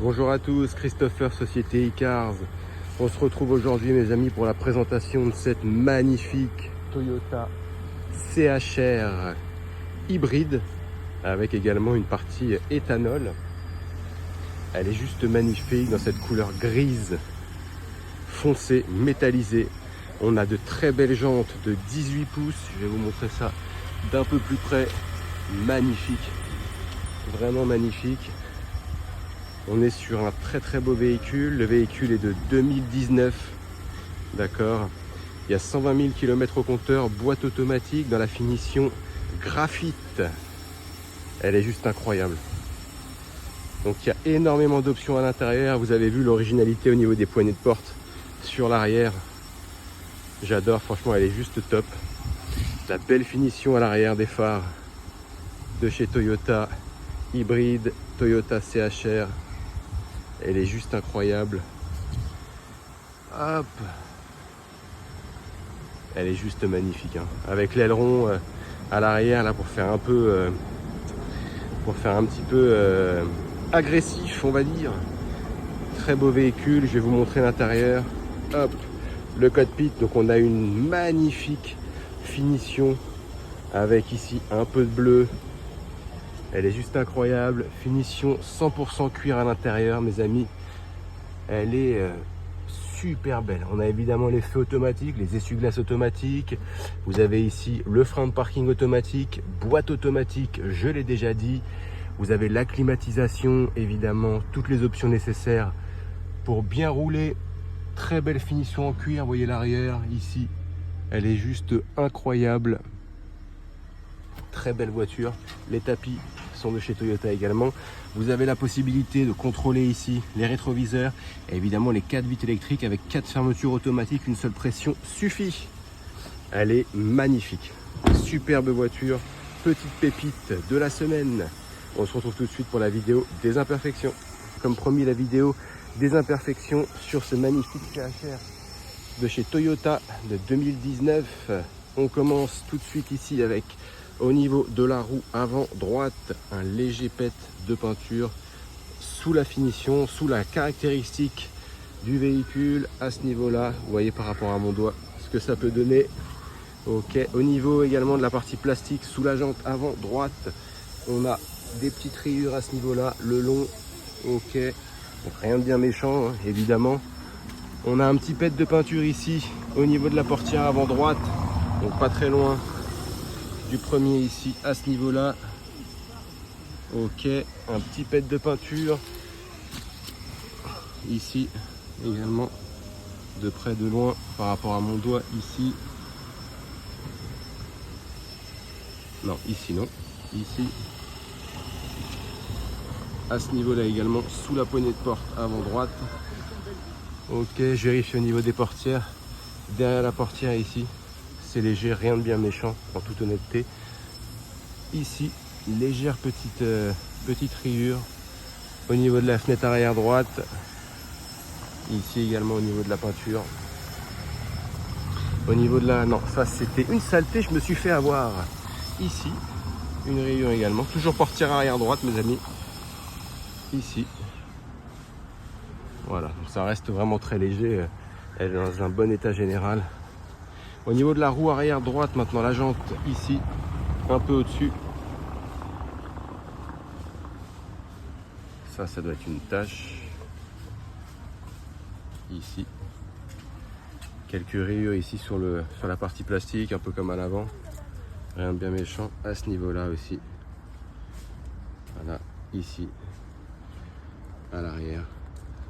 Bonjour à tous, Christopher, Société Icars. On se retrouve aujourd'hui mes amis pour la présentation de cette magnifique Toyota CHR hybride avec également une partie éthanol. Elle est juste magnifique dans cette couleur grise foncée, métallisée. On a de très belles jantes de 18 pouces. Je vais vous montrer ça d'un peu plus près. Magnifique, vraiment magnifique. On est sur un très beau véhicule. Le véhicule est de 2019. D'accord. Il y a 120 000 km au compteur, boîte automatique dans la finition graphite. Elle est juste incroyable. Donc il y a énormément d'options à l'intérieur. Vous avez vu l'originalité au niveau des poignées de porte sur l'arrière. J'adore, franchement elle est juste top. La belle finition à l'arrière des phares de chez Toyota, hybride, Toyota CHR. Elle est juste incroyable. Hop. Elle est juste magnifique. Hein. Avec l'aileron à l'arrière là pour faire un peu, un petit peu agressif, on va dire. Très beau véhicule. Je vais vous montrer l'intérieur. Hop. Le cockpit. Donc on a une magnifique finition avec ici un peu de bleu. Elle est juste incroyable. Finition 100% cuir à l'intérieur, mes amis. Elle est super belle. On a évidemment les feux automatiques, les essuie-glaces automatiques. Vous avez ici le frein de parking automatique, boîte automatique, je l'ai déjà dit. Vous avez la climatisation, évidemment, toutes les options nécessaires pour bien rouler. Très belle finition en cuir. Vous voyez l'arrière ici. Elle est juste incroyable. Très belle voiture. Les tapis sont de chez Toyota également. Vous avez la possibilité de contrôler ici les rétroviseurs et évidemment les 4 vitres électriques avec 4 fermetures automatiques. Une seule pression suffit. Elle est magnifique. Superbe voiture. Petite pépite de la semaine. On se retrouve tout de suite pour la vidéo des imperfections. Comme promis, la vidéo des imperfections sur ce magnifique CHR de chez Toyota de 2019. On commence tout de suite ici avec, au niveau de la roue avant droite, un léger pet de peinture sous la finition, sous la caractéristique du véhicule. À ce niveau-là, vous voyez par rapport à mon doigt ce que ça peut donner. Ok. Au niveau également de la partie plastique sous la jante avant droite, on a des petites rayures à ce niveau-là, le long. Ok. Donc rien de bien méchant, hein, évidemment. On a un petit pet de peinture ici au niveau de la portière avant droite, donc pas très loin du premier ici à ce niveau là. Ok, un petit pet de peinture ici également, de près de loin par rapport à mon doigt ici. Non, ici non, ici à ce niveau là également, sous la poignée de porte avant droite. Ok, je vérifie au niveau des portières. Derrière la portière ici, c'est léger, rien de bien méchant en toute honnêteté. Ici, légère petite rayure au niveau de la fenêtre arrière droite. Ici également au niveau de la peinture. Au niveau de la... Non, ça c'était une saleté, je me suis fait avoir. Ici, une rayure également. Toujours portière arrière droite, mes amis. Ici. Voilà, donc ça reste vraiment très léger. Elle est dans un bon état général. Au niveau de la roue arrière droite, maintenant la jante ici, un peu au-dessus. Ça doit être une tache. Ici. Quelques rayures ici sur la partie plastique, un peu comme à l'avant. Rien de bien méchant à ce niveau-là aussi. Voilà, ici. À l'arrière.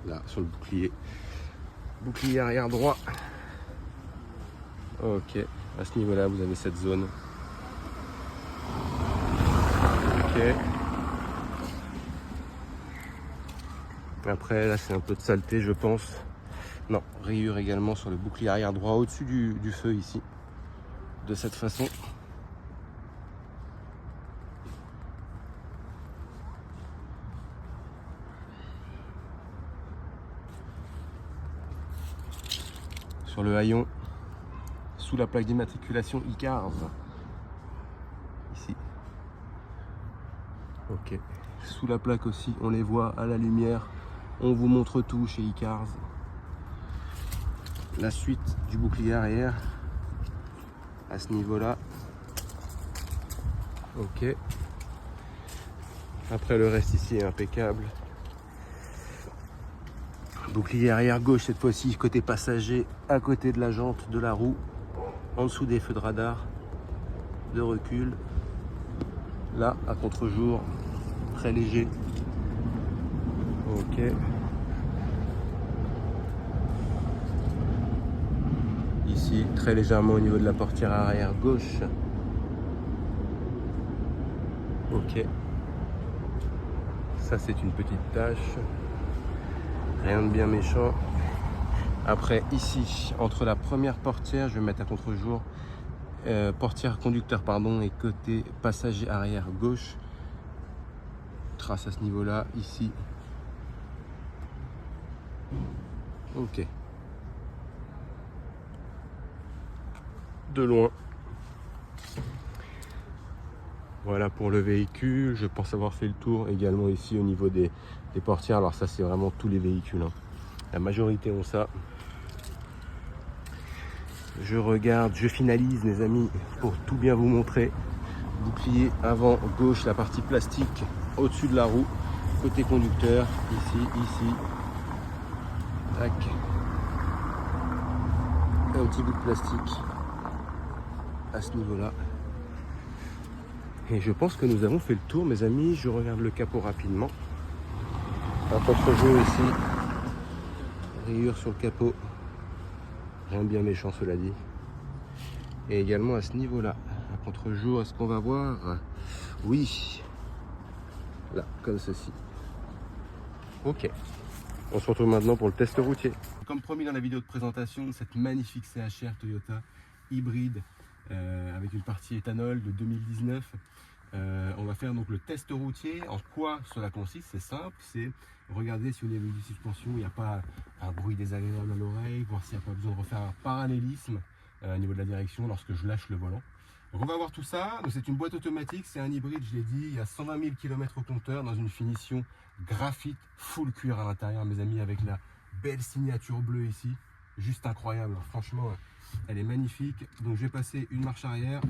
Là, sur le bouclier. Bouclier arrière droit. Ok, à ce niveau-là, vous avez cette zone. Ok. Après, là, c'est un peu de saleté, je pense. Non, rayure également sur le bouclier arrière droit, au-dessus du feu ici. De cette façon. Sur le haillon, sous la plaque d'immatriculation Icars. Ici. Ok. Sous la plaque aussi, on les voit à la lumière. On vous montre tout chez Icars. La suite du bouclier arrière à ce niveau-là. Ok. Après le reste ici est impeccable. Bouclier arrière gauche cette fois-ci côté passager, à côté de la jante de la roue, en dessous des feux de radar, de recul. Là à contre-jour, très léger. Ok. Ici très légèrement au niveau de la portière arrière gauche. Ok. Ça c'est une petite tache. Rien de bien méchant. Après ici, entre la première portière, je vais mettre à contre-jour, portière conducteur pardon, et côté passager arrière gauche. Trace à ce niveau-là, ici. Ok. De loin. Voilà pour le véhicule. Je pense avoir fait le tour également ici au niveau des portières. Alors ça c'est vraiment tous les véhicules, hein. La majorité ont ça. Je regarde, je finalise mes amis pour tout bien vous montrer. Bouclier avant gauche, la partie plastique au-dessus de la roue. Côté conducteur, ici. Tac. Un petit bout de plastique à ce niveau-là. Et je pense que nous avons fait le tour mes amis. Je regarde le capot rapidement. Un contre-jeu ici. Rayure sur le capot. Rien de bien méchant cela dit. Et également à ce niveau-là. Un contre-jour, est-ce qu'on va voir? Oui. Là, comme ceci. Ok. On se retrouve maintenant pour le test routier. Comme promis dans la vidéo de présentation, cette magnifique CHR Toyota hybride avec une partie éthanol de 2019. On va faire donc le test routier. En quoi cela consiste? C'est simple, c'est regarder si au niveau de suspension il n'y a pas un bruit désagréable à l'oreille, voir s'il n'y a pas besoin de refaire un parallélisme au niveau de la direction lorsque je lâche le volant. Donc on va voir tout ça. C'est une boîte automatique, c'est un hybride, je l'ai dit, il y a 120 000 km au compteur dans une finition graphite full cuir à l'intérieur mes amis, avec la belle signature bleue ici, juste incroyable, franchement elle est magnifique. Donc je vais passer une marche arrière.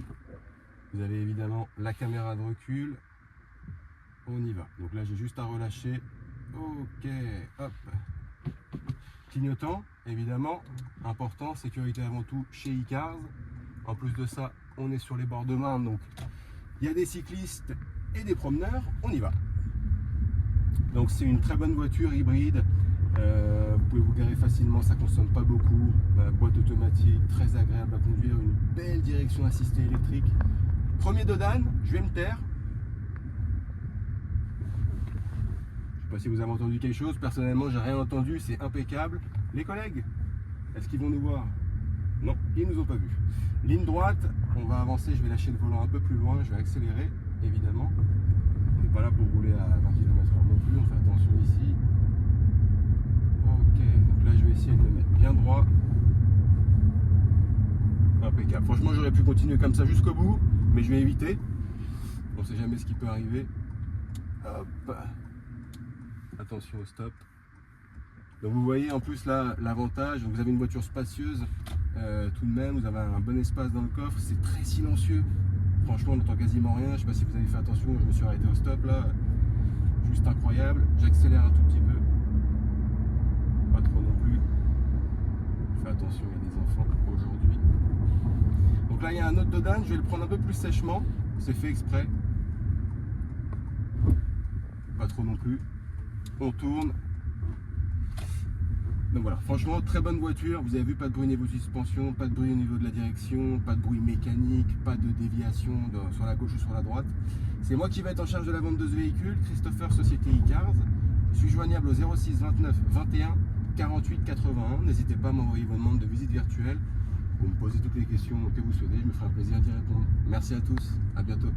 Vous avez évidemment la caméra de recul. On y va. Donc là, j'ai juste à relâcher. Ok, hop. Clignotant, évidemment. Important, sécurité avant tout chez Icars. En plus de ça, on est sur les bords de Marne. Donc, il y a des cyclistes et des promeneurs. On y va. Donc, c'est une très bonne voiture hybride. Vous pouvez vous garer facilement, ça consomme pas beaucoup. Boîte automatique, très agréable à conduire. Une belle direction assistée électrique. Premier dodan, je vais me taire. Je sais pas si vous avez entendu quelque chose. Personnellement, j'ai rien entendu, c'est impeccable. Les collègues, est-ce qu'ils vont nous voir? Non, ils nous ont pas vus. Ligne droite, on va avancer, je vais lâcher le volant un peu plus loin, je vais accélérer, évidemment. On n'est pas là pour rouler à 20 km/h non plus, on fait attention ici. Ok, donc là je vais essayer de me mettre bien droit. Impeccable. Franchement, j'aurais pu continuer comme ça jusqu'au bout, mais je vais éviter. On sait jamais ce qui peut arriver. Hop. Attention au stop. Donc vous voyez en plus là l'avantage, vous avez une voiture spacieuse tout de même, vous avez un bon espace dans le coffre, c'est très silencieux. Franchement on n'entend quasiment rien, je ne sais pas si vous avez fait attention, je me suis arrêté au stop là. Juste incroyable, j'accélère un tout petit peu. Pas trop non plus. Fais attention, il y a des enfants aujourd'hui. Donc là il y a un autre dodan, je vais le prendre un peu plus sèchement, c'est fait exprès. Pas trop non plus. On tourne. Donc voilà, franchement très bonne voiture, vous avez vu, pas de bruit au niveau de suspension, pas de bruit au niveau de la direction, pas de bruit mécanique, pas de déviation sur la gauche ou sur la droite. C'est moi qui vais être en charge de la vente de ce véhicule, Christopher, Société Icars. Je suis joignable au 06 29 21 48 81, n'hésitez pas à m'envoyer vos demandes de visite virtuelle, vous me posez toutes les questions que vous souhaitez, je me ferai un plaisir d'y répondre. Merci à tous, à bientôt.